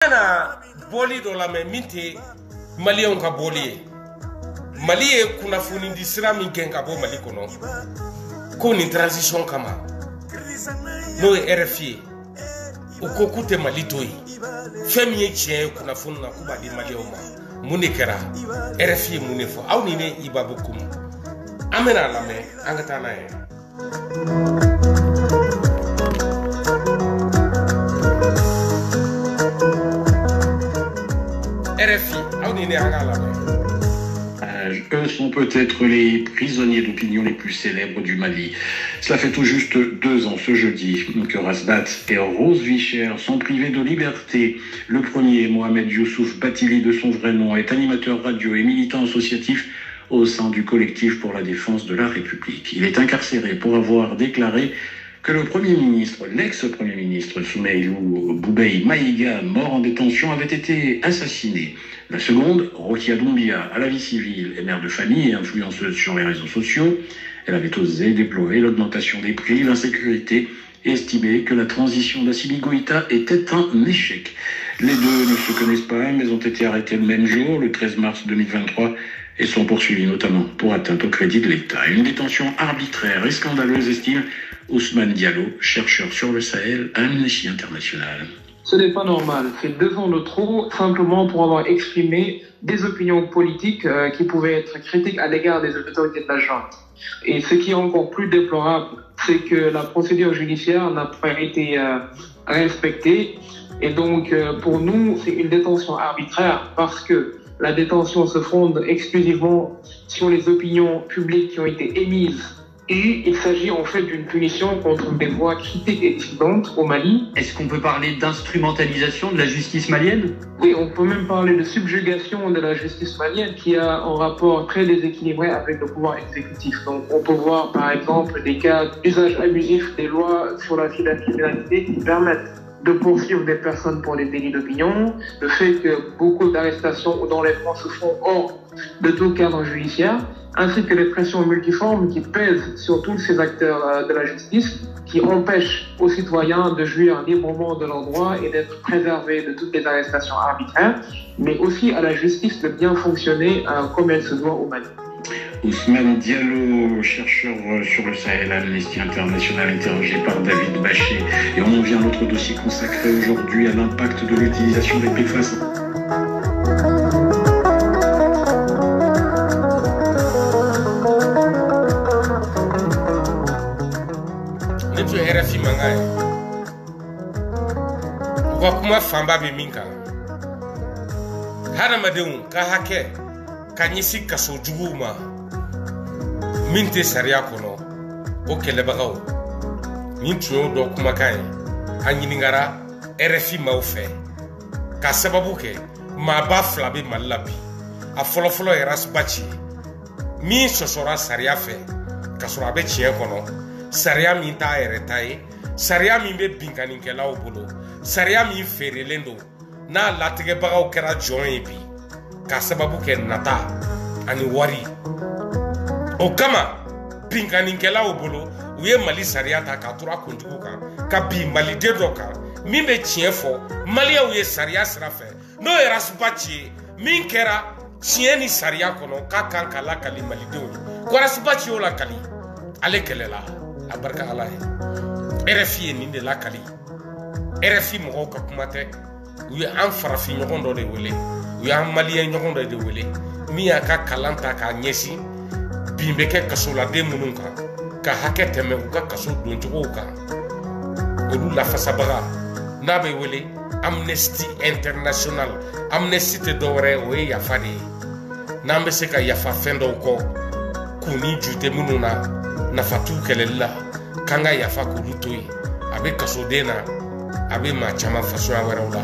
na boli do la me minti Malion ka boli Mali e kuna funi di sira min ken ka bo Mali kono ko ni transition kama no RFI o ko kute Mali toyi femi e chien kuna funi na kuba di Mali o ma munikera RFI munefo aw ni ne ibabukum amena la me angata na e RFI aw ni ne angala la me. Eux sont peut-être les prisonniers d'opinion les plus célèbres du Mali. Cela fait tout juste 2 ans ce jeudi que Rasbat et Rose Vicher sont privés de liberté. Le premier, Mohamed Youssouf Batili de son vrai nom, est animateur radio et militant associatif au sein du collectif pour la défense de la République. Il est incarcéré pour avoir déclaré que le Premier ministre, l'ex-Premier ministre Soumeilou Boubei Maïga, mort en détention, avait été assassiné. La seconde, Rokia Doumbia, à la vie civile et mère de famille et influenceuse sur les réseaux sociaux, elle avait osé déplorer l'augmentation des prix, l'insécurité et estimé que la transition d'Assimi Goïta était un échec. Les deux ne se connaissent pas, mais ont été arrêtés le même jour, le 13 mars 2023, et sont poursuivis notamment pour atteinte au crédit de l'État. Une détention arbitraire et scandaleuse, estime Ousmane Diallo, chercheur sur le Sahel à Amnesty International. Ce n'est pas normal. C'est 2 ans de trop, simplement pour avoir exprimé des opinions politiques qui pouvaient être critiques à l'égard des autorités de la junte. Et ce qui est encore plus déplorable, c'est que la procédure judiciaire n'a pas été respectée. Et donc, pour nous, c'est une détention arbitraire parce que la détention se fonde exclusivement sur les opinions publiques qui ont été émises. Et il s'agit en fait d'une punition contre des voix critiques et dissidentes au Mali. Est-ce qu'on peut parler d'instrumentalisation de la justice malienne? Oui, on peut même parler de subjugation de la justice malienne qui a un rapport très déséquilibré avec le pouvoir exécutif. Donc on peut voir par exemple des cas d'usage abusif des lois sur la criminalité qui permettent de poursuivre des personnes pour des délits d'opinion, le fait que beaucoup d'arrestations ou d'enlèvements se font hors de tout cadre judiciaire, ainsi que les pressions multiformes qui pèsent sur tous ces acteurs de la justice, qui empêchent aux citoyens de jouir librement de leurs droits et d'être préservés de toutes les arrestations arbitraires, mais aussi à la justice de bien fonctionner comme elle se doit au Mali. Ousmane Diallo, chercheur sur le Sahel à Amnesty International, interrogé par David Bachet. Et on en vient à notre dossier consacré aujourd'hui à l'impact de l'utilisation des PFAS. RFI mangaye ko kuma famba be minka hada madeun ka hake ka nyisi kaso juguma minte sariya kono o kele bagaw ni tuyo do kuma kai anyini ngara RFI mawfe ka sababu ke ma ba flabe malabi a folo eras bachi mi sosora sariya fe kasura be chie kono Saria min ta eretai, saria min be binkani kelaw bolo, saria min ferelendo, na latige bagaw kera join bi, ka sababu ke nata ani wari. O kama binkani kelaw bolo, uye Mali saria ta ka tura kunjugu kan, ka bi Mali dedo kan, min be chien fo, Mali ya uye saria srafe, no erasubachi, min kera chien ni saria kono, ka kan kala kali Mali dedo, kwa rasubachi o la kali, ale kelela. Abarka Allah RFI ni de la kali RFI mo ko kumate wi an farafi nyogon do de wele wi an malien nyogon do de wele mi ya ka kalanta ka nyesi bimbe ke kasola de mununka ka hakete me ka kaso don jogo ka olu la fasabaga na be wele Amnesty International Amnesty te dore we ya fadi na mbe se ka ya fa fendo ko kuni jute mununa na fatu kelela kanga ya fa kulutoyi abe kasodena abe ma chama faso ya weraula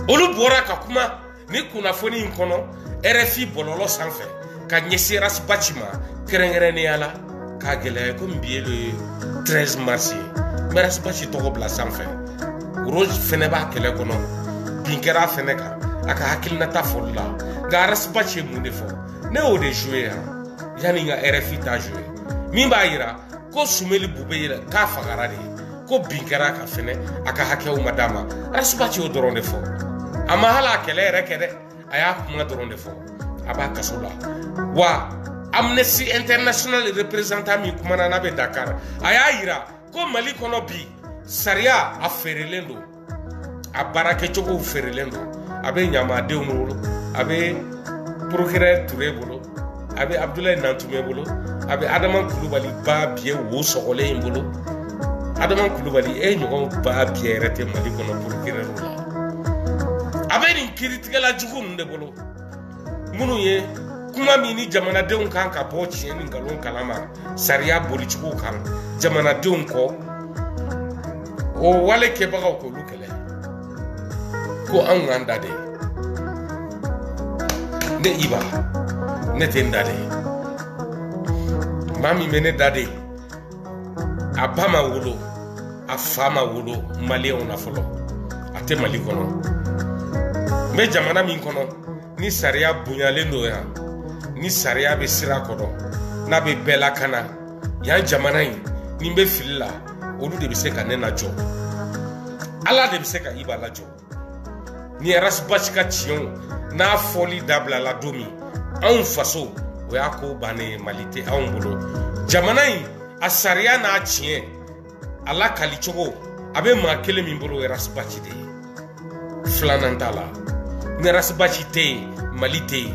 olu bora ka kuma ni kuna foni inkono RFI bololo sanfe ka nyesi ras bachima kerengere yala ka gele ko mbiye le 13 mars meras bachi to bla sanfe roj fene ba kele kono binkera fene ka aka hakil na ta folla ga ras bachi munefo ne o de jouer yani nga RFI ta jouer min ba yira ko Soumeilou Boubei ka fagara de ko bin kɛra ka fɛnɛ a ka hakɛw ma d'a ma Rasbach y'o dɔrɔn de fɔ a ma hala kɛlɛ yɛrɛ kɛ dɛ a y'a kuma dɔrɔn de fɔ a b'a kaso la wa Amnesty International représentant min kumana n'a bɛ Dakar a y'a yira ko Mali kɔnɔ bi sariya a feerelen don a baarakɛcogow feerelen don a bɛ ɲamadenw bolo a bɛ procureur Touré bolo a bɛ Abdoulaye Nantume bolo a bɛ Adama Kulubali ba biye wo sɔgɔlen in bolo Adama Kulubali ɲɔgɔn ba biye yɛrɛ tɛ Mali kɔnɔ procureur la a bɛ nin kiiritigɛla jugu ninnu de bolo minnu ye kuma min ni jamanadenw kan ka bɔ tiɲɛ ni nkalon kalama sariya bolicogo kan jamanadenw kɔ o wale kɛbagaw k'olu kɛlɛ ko anw k'an da de ne Iba ne tɛ n da de maa min bɛ ne da de a ba ma wolo a fa ma wolo maliyɛnw na fɔlɔ a tɛ Mali kɔnɔ n bɛ jamana min kɔnɔ ni sariya bonyalen don yan ni sariya bɛ sira kɔrɔ n'a bɛ bɛɛ lakana yan jamana in ni n bɛ fili la olu de bɛ se ka ne lajɔ Ala de bɛ se ka Iba lajɔ ni Rasbach ka tiɲɛw n'a fɔli dabilala don min anw faso o y'a ko bannen ye Mali tɛ anw bolo jamana in a sariya n'a tiɲɛ a lakali cogo a bɛ maa kelen min bolo o ye Rasbach de ye filanan t'a la ni Rasbach tɛ yen Mali tɛ yen